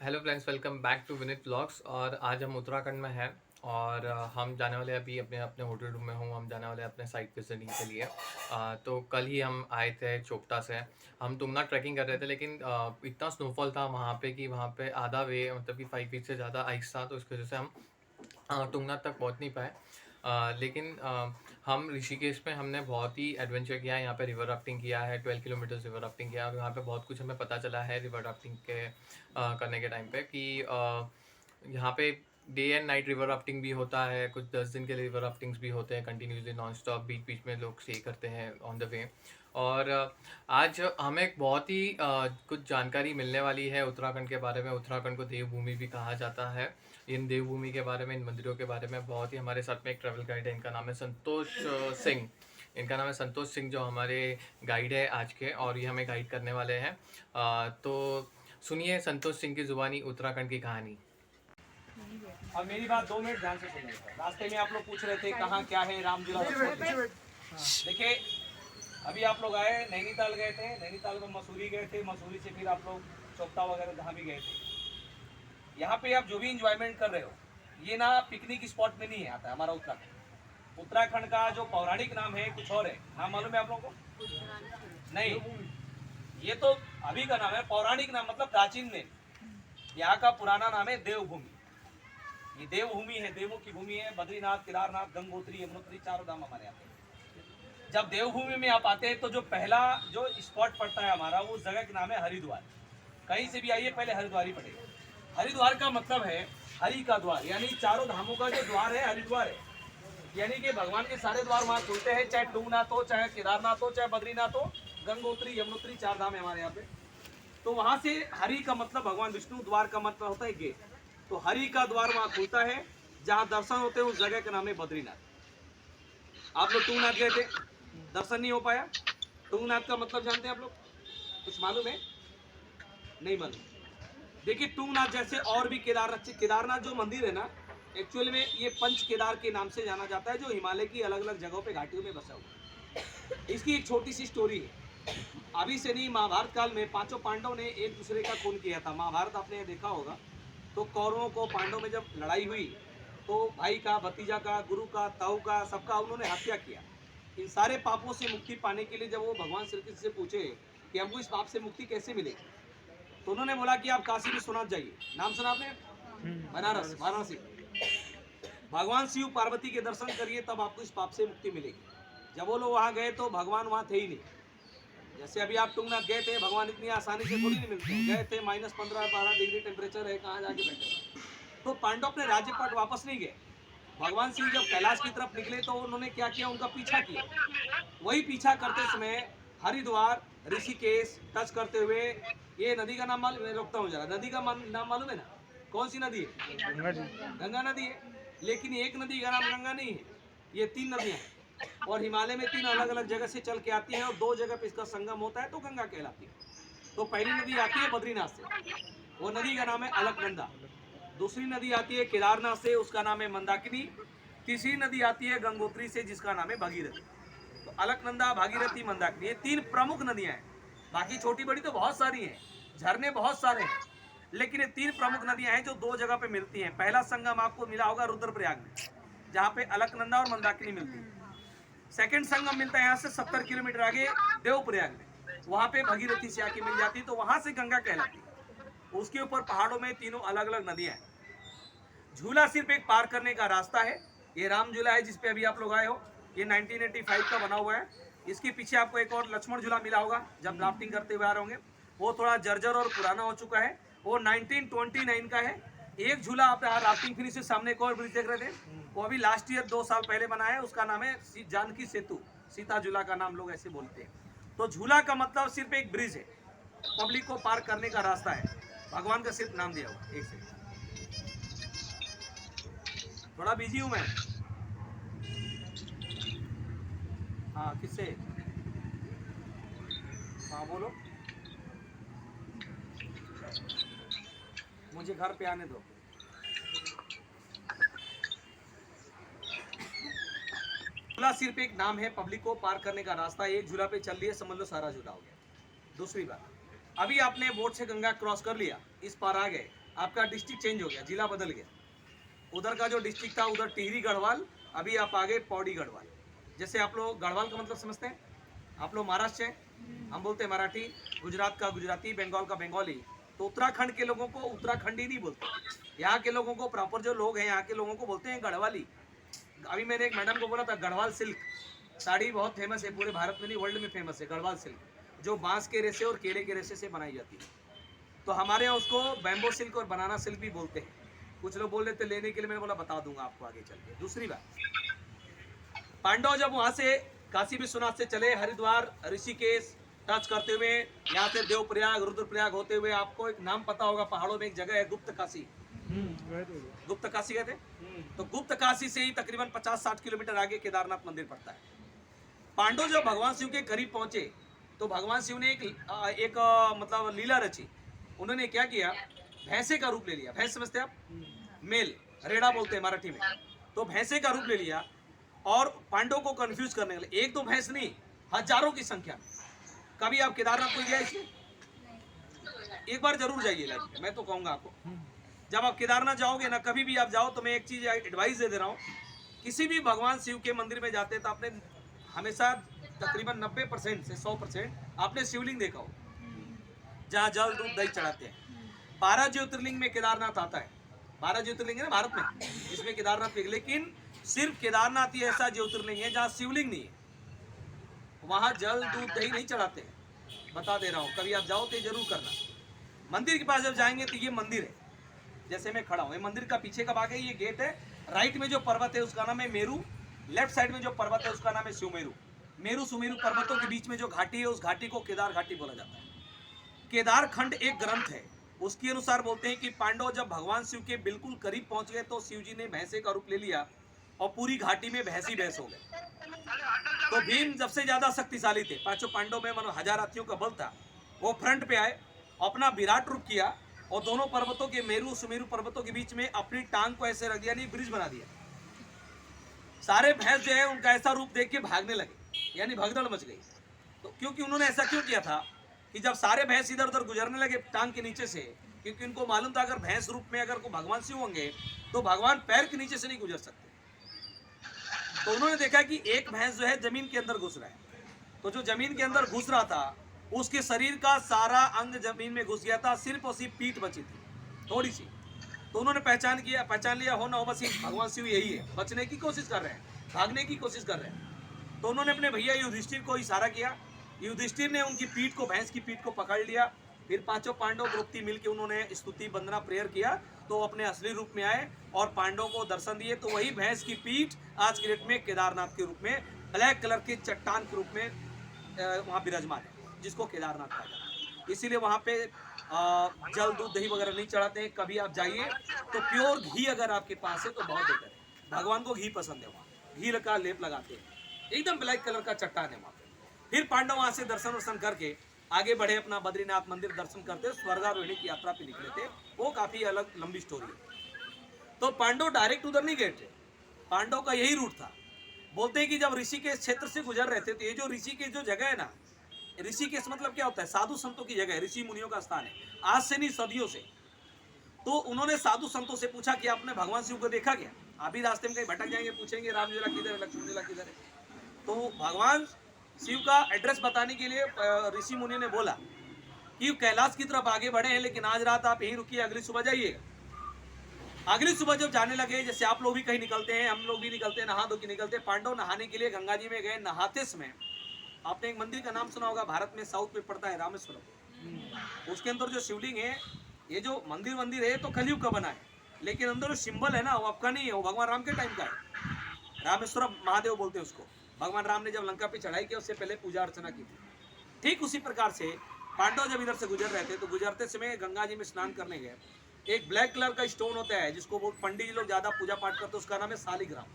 Hello friends, welcome back to Vineet vlogs. और आज हम उत्तराखंड में हैं और हम जाने वाले अभी अपने अपने होटल रूम में हूँ। हम जाने वाले अपने साइट विजिटिंग के लिए। तो कल ही हम आए थे चोपता से। हम तुंगनाथ ट्रैकिंग कर रहे थे, लेकिन इतना स्नोफॉल था वहाँ पे कि वहाँ पे आधा वे मतलब कि 5 फीट से ज़्यादा आइस था, तो इसकी वजह से हम तुंगनाथ तक पहुँच नहीं पाए। लेकिन हम ऋषिकेश में हमने बहुत ही एडवेंचर किया है। यहाँ पे रिवर राफ्टिंग किया है, 12 किलोमीटर्स रिवर राफ्टिंग किया है। और यहाँ पे बहुत कुछ हमें पता चला है रिवर राफ्टिंग के करने के टाइम पे कि यहाँ पे day and night river rafting भी होता है। कुछ 10 दिन के रिवर राफ्टिंग्स भी होते हैं कंटिन्यूसली नॉन स्टॉप, बीच बीच में लोग स्टे करते हैं ऑन द वे। और आज हमें एक बहुत ही कुछ जानकारी मिलने वाली है उत्तराखंड के बारे में। उत्तराखंड को देवभूमि भी कहा जाता है। इन देवभूमि के बारे में, इन मंदिरों के बारे में बहुत ही हमारे साथ में एक ट्रैवल गाइड है। इनका नाम है संतोष सिंह। इनका नाम है संतोष सिंह, जो हमारे गाइड है आज के, और ये हमें गाइड करने वाले हैं। तो सुनिए संतोष सिंह की जुबानी उत्तराखंड की कहानी। अब मेरी बात 2 मिनट ध्यान से सुनिए। रास्ते में आप लोग पूछ रहे थे कहाँ क्या है रामझूला। देखिए, अभी आप लोग आए, नैनीताल गए थे, नैनीताल में मसूरी गए थे, मसूरी से फिर आप लोग चोपता वगैरह जहाँ भी गए थे। यहाँ पे आप जो भी इंजॉयमेंट कर रहे हो, ये ना पिकनिक स्पॉट में नहीं आता है हमारा उत्तराखंड। उत्तराखंड का जो पौराणिक नाम है कुछ और है। नाम मालूम है आप लोगों को? नहीं, ये तो अभी का नाम है। पौराणिक नाम मतलब प्राचीन नेम। यहाँ का पुराना नाम है देवभूमि। ये देवभूमि है, देवों की भूमि है। बद्रीनाथ, केदारनाथ, गंगोत्री, यमुनोत्री, चारों धाम हमारे यहाँ पे। जब देवभूमि में आप आते हैं तो जो पहला जो स्पॉट पड़ता है हमारा, वो उस जगह का नाम है हरिद्वार। कहीं से भी आइए पहले हरिद्वार ही पड़ेगा। हरिद्वार का मतलब है हरि का द्वार, यानी चारों धामों का जो द्वार है हरिद्वार है। यानी कि भगवान के सारे द्वार वहाँ खुलते हैं, चाहे तुंगनाथ हो, चाहे केदारनाथ हो, चाहे बद्रीनाथ हो, गंगोत्री, यमुनोत्री, चार धाम है हमारे यहाँ पे। तो वहां से हरि का मतलब भगवान विष्णु, द्वार का मतलब होता है गेट। तो हरि का द्वार वहां खुलता है, जहां दर्शन होते हैं उस जगह का नाम है बद्रीनाथ। आप लोग तुंगनाथ गए थे, दर्शन नहीं हो पाया। तुंगनाथ का मतलब जानते हैं आप लोग? कुछ मालूम है? नहीं मालूम। देखिए, तुंगनाथ जैसे और भी केदारनाथ, केदारनाथ जो मंदिर है ना, एक्चुअली में ये पंच केदार के नाम से जाना जाता है, जो हिमालय की अलग अलग जगहों पे घाटियों में बसा हुआ है। इसकी एक छोटी सी स्टोरी है। अभी से नहीं, महाभारत काल में पांचों पांडव ने एक दूसरे का खून किया था। महाभारत आपने देखा होगा। तो कौरवों को पांडव में जब लड़ाई हुई, तो भाई का, भतीजा का, गुरु का, ताऊ का, सबका उन्होंने हत्या किया। इन सारे पापों से मुक्ति पाने के लिए जब वो भगवान श्री कृष्ण से पूछे कि हमको इस पाप से मुक्ति कैसे मिलेगी, तो उन्होंने बोला कि आप काशी विश्वनाथ जाइए। नाम सुना आपने? बनारस, वाराणसी। भगवान शिव पार्वती के दर्शन करिए, तब आपको इस पाप से मुक्ति मिलेगी। जब वो लोग वहाँ गए तो भगवान वहाँ थे ही नहीं। जैसे अभी आप तुंगनाथ गए थे, भगवान इतनी आसानी से थोड़ी नहीं मिलते हैं। गए थे, -15-12 डिग्री टेम्परेचर है, कहाँ जाके बैठे। तो पांडव अपने राज्य पर वापस नहीं गए। भगवान शिव जब कैलाश की तरफ निकले तो उन्होंने क्या किया, उनका पीछा किया। वही पीछा करते समय हरिद्वार, ऋषिकेश टच करते हुए, ये नदी का नाम मालूम? मैं रोकता हूँ जरा। नदी का नाम मालूम है ना? कौन सी नदी है? गंगा नदी है। लेकिन एक नदी का नाम गंगा नहीं है, ये 3 नदियां हैं। और हिमालय में 3 अलग अलग जगह से चल के आती है, और 2 जगह पे इसका संगम होता है, तो गंगा कहलाती है। तो पहली नदी आती है बद्रीनाथ से, वो नदी का नाम है अलकनंदा। दूसरी नदी आती है केदारनाथ से, उसका नाम है मंदाकिनी। तीसरी नदी आती है गंगोत्री से, जिसका नाम है भागीरथी। तो अलकनंदा, भागीरथी, मंदाकिनी, ये 3 प्रमुख नदियां हैं। बाकी छोटी बड़ी तो बहुत सारी हैं, झरने बहुत सारे हैं, लेकिन ये 3 प्रमुख नदियां हैं जो 2 जगह पे मिलती हैं। पहला संगम आपको मिला होगा रुद्रप्रयाग में, जहाँ पे अलकनंदा और मंदाकिनी मिलती है। सेकंड संगम मिलता है यहाँ से 70 किलोमीटर आगे देवप्रयाग में, वहाँ पे भगीरथी से आके मिल जाती है, तो वहाँ से गंगा कहलाती है। उसके ऊपर पहाड़ों में तीनों अलग अलग नदियां हैं। झूला सिर्फ एक पार करने का रास्ता है। ये राम झूला है जिसपे अभी आप लोग आए हो, ये 1985 का बना हुआ है। इसके पीछे आपको एक और लक्ष्मण झूला मिला होगा जब राफ्टिंग करते हुए आ रहे होंगे, वो थोड़ा जर्जर और पुराना हो चुका है, वो 1929 का है। एक झूला आप राफ्टिंग फिनिश से सामने एक और ब्रिज देख रहे थे, वो अभी लास्ट ईयर 2 साल पहले बना है, उसका नाम है जानकी सेतु, सीता झूला का नाम लोग ऐसे बोलते हैं। तो झूला का मतलब सिर्फ एक ब्रिज है, पब्लिक को पार करने का रास्ता है, भगवान का सिर्फ नाम दिया हुआ। एक सेकंड, थोड़ा बिजी हूं मैं। हाँ, किससे? हाँ बोलो, मुझे घर पे आने दो। झूला सिर्फ एक नाम है, पब्लिक को पार करने का रास्ता। एक झूला पे चल लिए, समझ लो सारा झूला हो गया। दूसरी बात, अभी आपने बोट से गंगा क्रॉस कर लिया, इस पार आ गए, आपका डिस्ट्रिक्ट चेंज हो गया, जिला बदल गया। उधर का जो डिस्ट्रिक्ट था उधर टिहरी गढ़वाल, अभी आप आगे पौड़ी गढ़वाल। जैसे आप लोग गढ़वाल का मतलब समझते हैं, आप लोग महाराष्ट्र हैं, हम बोलते हैं मराठी, गुजरात का गुजराती, बंगाल का बंगाली। तो उत्तराखंड के लोगों को उत्तराखंडी नहीं बोलते, यहाँ के लोगों को प्रॉपर जो लोग हैं यहाँ के लोगों को बोलते हैं गढ़वाली। अभी मैंने एक मैडम को बोला था, गढ़वाल सिल्क साड़ी बहुत फेमस है, पूरे भारत में नहीं वर्ल्ड में फेमस है गढ़वाल सिल्क, जो बांस के रेशे और केले के रेशे से बनाई जाती है। तो हमारे यहाँ उसको बैम्बो सिल्क और बनाना सिल्क भी बोलते हैं। कुछ लोग बोल रहे थे लेने के लिए, मैंने बोला बता दूंगा आपको आगे चल के। दूसरी बात, पांडव जब वहां से काशी विश्वनाथ से चले, हरिद्वार ऋषिकेश टच करते हुए यहाँ से देवप्रयाग रुद्रप्रयाग होते हुए, आपको एक नाम पता होगा, पहाड़ों में एक जगह है गुप्त काशी। गुप्त काशी कहते हैं। तो गुप्त काशी से ही तकरीबन 50-60 किलोमीटर आगे केदारनाथ मंदिर पड़ता है। पांडव जब भगवान शिव के करीब पहुंचे तो भगवान शिव ने एक मतलब लीला रची। उन्होंने क्या किया, भैंसे का रूप ले लिया। भैंस समझते हैं आप, मेल, रेड़ा बोलते हैं मराठी में। तो भैंसे का रूप ले लिया और पांडव को कंफ्यूज करने के लिए, एक दो भैंस नहीं, हजारों की संख्या। कभी आप केदारनाथ को गए इसलिए एक बार जरूर जाइए लाइफ में, मैं तो कहूंगा आपको। जब आप केदारनाथ जाओगे ना, कभी भी आप जाओ तो मैं एक चीज एडवाइस दे रहा हूँ, किसी भी भगवान शिव के मंदिर में जाते हैं तो आपने हमेशा तकरीबन 90% से 100% आपने शिवलिंग देखा हो, जहाँ जल दूध दही चढ़ाते हैं। 12 ज्योतिर्लिंग में केदारनाथ आता है। 12 ज्योतिर्लिंग है ना भारत में, इसमें केदारनाथ भी, लेकिन सिर्फ केदारनाथ ही ऐसा ज्योतिर्लिंग है जहाँ शिवलिंग नहीं है, वहां जल दूध दही नहीं चढ़ाते हैं। बता दे रहा हूँ, कभी आप जाओ तो जरूर करना। मंदिर के पास जब जाएंगे तो ये मंदिर है, जैसे मैं खड़ा हूँ, ये मंदिर का पीछे का भाग है, ये गेट है। राइट में जो पर्वत है उसका नाम है मेरू, लेफ्ट साइड में जो पर्वत है उसका नाम है सुमेरु। मेरू सुमेरु पर्वतों के बीच में जो घाटी है, उस घाटी को केदार घाटी बोला जाता है। केदार खंड एक ग्रंथ है, उसके अनुसार बोलते हैं कि पांडव जब भगवान शिव के बिल्कुल करीब पहुंच गए तो शिव जी ने भैंसे का रूप ले लिया और पूरी घाटी में भैंस ही भैंस हो गए। तो भीम सबसे ज्यादा शक्तिशाली थे, पांचों पांडव में मानो 1000 हाथियों का बल था। वो फ्रंट पे आए, अपना विराट रूप किया और दोनों पर्वतों के, मेरू सुमेरु पर्वतों के बीच में अपनी टांग को ऐसे रख दिया, नहीं ब्रिज बना दिया। सारे भैंस जो है उनका ऐसा रूप देख के भागने लगे, यानी भगदड़ मच गई। तो क्योंकि उन्होंने ऐसा क्यों किया था कि जब सारे भैंस इधर उधर गुजरने लगे टांग के नीचे से, क्योंकि उनको मालूम था अगर भैंस रूप में अगर को भगवान शिव होंगे तो भगवान पैर के नीचे से नहीं गुजर सकते। तो उन्होंने देखा कि एक भैंस जो है जमीन के अंदर घुस रहा है, तो जो जमीन के अंदर घुस रहा था उसके शरीर का सारा अंग जमीन में घुस गया था, सिर्फ और सिर्फ पीठ बची थी थोड़ी सी। तो उन्होंने पहचान लिया हो ना हो, बस भगवान शिव यही है, बचने की कोशिश कर रहे हैं, भागने की कोशिश कर रहे हैं। तो उन्होंने अपने भैया युधिष्ठिर को इशारा किया, युधिष्ठिर ने उनकी पीठ को, भैंस की पीठ को पकड़ लिया। फिर पांचों पांडव द्रौपदी मिलकर उन्होंने स्तुति वंदना प्रेयर किया, तो अपने असली रूप में आए और पांडवों को दर्शन दिए। तो वही भैंस की पीठ आज के डेट में केदारनाथ के रूप में, ब्लैक कलर के चट्टान के रूप में वहाँ विराजमान है, जिसको केदारनाथ कहा जाता है। इसीलिए वहाँ पे जल दूध दही वगैरह नहीं चढ़ाते हैं। कभी आप जाइए तो प्योर घी अगर आपके पास है तो बहुत बेहतर है। भगवान को घी पसंद है, वहाँ घी का लेप लगाते हैं, एकदम ब्लैक कलर का चट्टान है वहाँ पे। फिर पांडव वहाँ से दर्शन वर्शन करके आगे बढ़े, अपना बद्रीनाथ मंदिर दर्शन करते स्वर्गारोहणी की यात्रा पे निकले थे। वो काफी अलग लंबी स्टोरी है। तो पांडव डायरेक्ट उधर नहीं गए थे, पांडव का यही रूट था। बोलते हैं कि जब ऋषिकेश क्षेत्र से गुजर रहे थे, तो ये जो ऋषिकेश जो जगह है ना, ऋषिकेश मतलब क्या होता है, साधु संतों की जगह है, ऋषि मुनियों का स्थान है, आज से नहीं सदियों से। तो उन्होंने साधु संतों से पूछा कि आपने भगवान शिव को देखा क्या? अभी रास्ते में कहीं भटक जाएंगे, पूछेंगे राम लीला किधर है, लक्ष्मण लीला किधर है। तो भगवान शिव का एड्रेस बताने के लिए ऋषि मुनि ने बोला कि कैलाश की तरफ आगे बढ़े हैं, लेकिन आज रात आप यहीं रुकिए, अगली सुबह जाइएगा। अगली सुबह जब जाने लगे, जैसे आप लोग भी कहीं निकलते हैं, हम लोग भी निकलते हैं, नहा धो के निकलते हैं। पांडव नहाने के लिए गंगा जी में गए। नहाते समय आपने एक मंदिर का नाम सुना होगा, भारत में साउथ में पड़ता है, रामेश्वरम। उसके अंदर जो शिवलिंग है, ये जो मंदिर है तो कलयुग का बना है, लेकिन अंदर जो सिंबल है ना, वो आपका नहीं है, वो भगवान राम के टाइम का है। रामेश्वरम महादेव बोलते हैं उसको। भगवान राम ने जब लंका पे चढ़ाई की, उससे पहले पूजा अर्चना की थी। ठीक उसी प्रकार से पांडव जब इधर से गुजर रहे थे, तो गुजरते समय गंगा जी में स्नान करने गए। एक ब्लैक कलर का स्टोन होता है, जिसको वो पंडित जी लोग ज्यादा पूजा पाठ करते हैं, उसका नाम है शालिग्राम।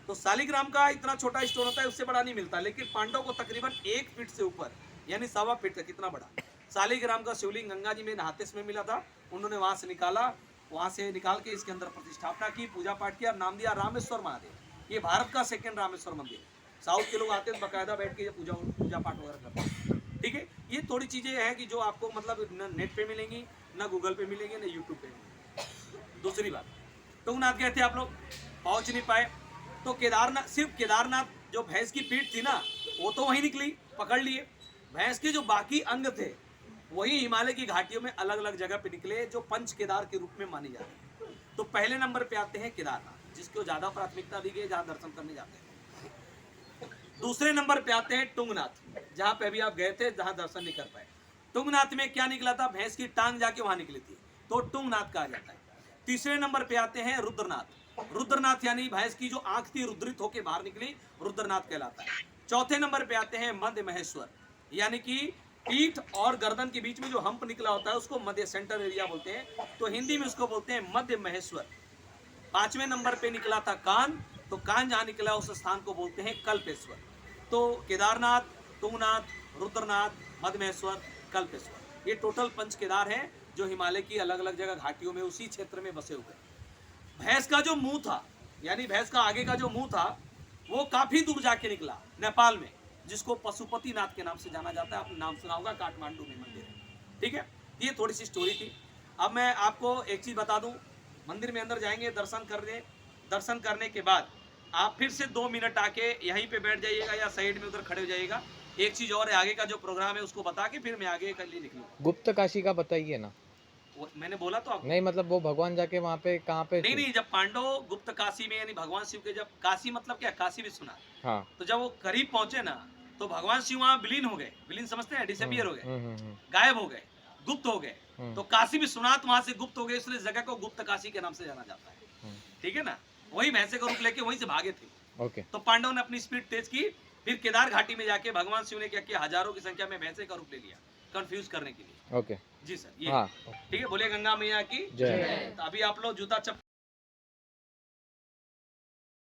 तो शालिग्राम का इतना छोटा स्टोन होता है, उससे बड़ा नहीं मिलता, लेकिन पांडव को तकरीबन 1 फीट से ऊपर, यानी 1.25 फीट का, कितना बड़ा शालिग्राम का शिवलिंग गंगा जी में नहाते समय मिला था। उन्होंने वहां से निकाला, वहां से निकाल के इसके अंदर प्रतिष्ठापना की, पूजा पाठ किया, नाम दिया रामेश्वर महादेव। ये भारत का 2nd रामेश्वर मंदिर। साउथ के लोग आते हैं, बकायदा बैठ के पूजा पाठ वगैरह करते हैं। ठीक है, ये थोड़ी चीजें हैं कि जो आपको मतलब न नेट पे मिलेंगी, ना गूगल पे मिलेंगी, ना यूट्यूब पे मिलेंगी। दूसरी बात, तुंगनाथ गए थे आप लोग, पहुंच नहीं पाए, तो केदारनाथ, सिर्फ केदारनाथ जो भैंस की पीठ थी ना, वो तो वहीं निकली, पकड़ लिए। भैंस के जो बाकी अंग थे वही हिमालय की घाटियों में अलग अलग जगह पे निकले, जो पंच केदार के रूप में माने जाते हैं। तो पहले नंबर पे आते हैं केदारनाथ, जिसको ज्यादा प्राथमिकता दी गई, जहाँ दर्शन करने जाते हैं। दूसरे नंबर पे आते हैं तुंगनाथ, जहाँ पे अभी आप गए थे, जहाँ दर्शन नहीं कर पाए। तुंगनाथ में क्या निकला था? भैंस की टांग जाके वहां निकली थी, तो तुंगनाथ कहा जाता है। तीसरे नंबर पे आते हैं रुद्रनाथ। रुद्रनाथ यानी भैंस की जो आंख थी रुद्रित होकर बाहर निकली, रुद्रनाथ कहलाता है। चौथे नंबर पे आते हैं मध्य महेश्वर, यानी कि पीठ और गर्दन के बीच में जो हंप निकला होता है उसको मध्य सेंटर एरिया बोलते हैं, तो हिंदी में उसको बोलते हैं मध्य महेश्वर। पांचवें नंबर पे निकला था कान, तो कान जहाँ निकला उस स्थान को बोलते हैं कल्पेश्वर। तो केदारनाथ, तुंगनाथ, रुद्रनाथ, मध्यमहेश्वर, कल्पेश्वर, ये टोटल पंच केदार हैं जो हिमालय की अलग अलग जगह घाटियों में उसी क्षेत्र में बसे हुए। भैंस का जो मुंह था, यानी भैंस का आगे का जो मुंह था, वो काफी दूर जाके निकला नेपाल में, जिसको पशुपतिनाथ के नाम से जाना जाता है। आपने नाम सुना होगा, काठमांडू में मंदिर है। ठीक है, ये थोड़ी सी स्टोरी थी। अब मैं आपको एक चीज बता दूं, मंदिर में अंदर जाएंगे, दर्शन करने के बाद आप फिर से 2 मिनट आके यहीं पे बैठ जाइएगा या साइड में उधर खड़े हो जाइएगा। एक चीज और है, आगे का जो प्रोग्राम है उसको बता के फिर मैं आगे के लिए निकलूंगा। गुप्त काशी का बताइए ना। मैंने बोला तो आपको। नहीं मतलब वो भगवान जाके वहाँ पे कहाँ पे? नहीं, जब पांडव गुप्त काशी में, यानी भगवान शिव के, जब काशी मतलब क्या, काशी विश्वनाथ, हाँ, तो जब वो करीब पहुंचे ना, तो भगवान शिव वहाँ विलीन हो गए। विलीन समझते हैं, डिसअपियर हो गए, गायब हो गए, गुप्त हो गए। तो काशी विश्वनाथ वहां से गुप्त हो गए, इसलिए जगह को गुप्त काशी के नाम से जाना जाता है। ठीक है ना, वही भैंसे का रूप लेके वहीं से भागे थे। ओके। तो पांडव ने अपनी स्पीड तेज की, फिर केदार घाटी में जाके भगवान शिव ने क्या किया, हजारों की संख्या में भैंसे का रूप ले लिया, कंफ्यूज करने के लिए। ओके जी सर, ये हाँ। ठीक है। बोले गंगा मैया की जय। तो अभी आप लोग जूता चप्पल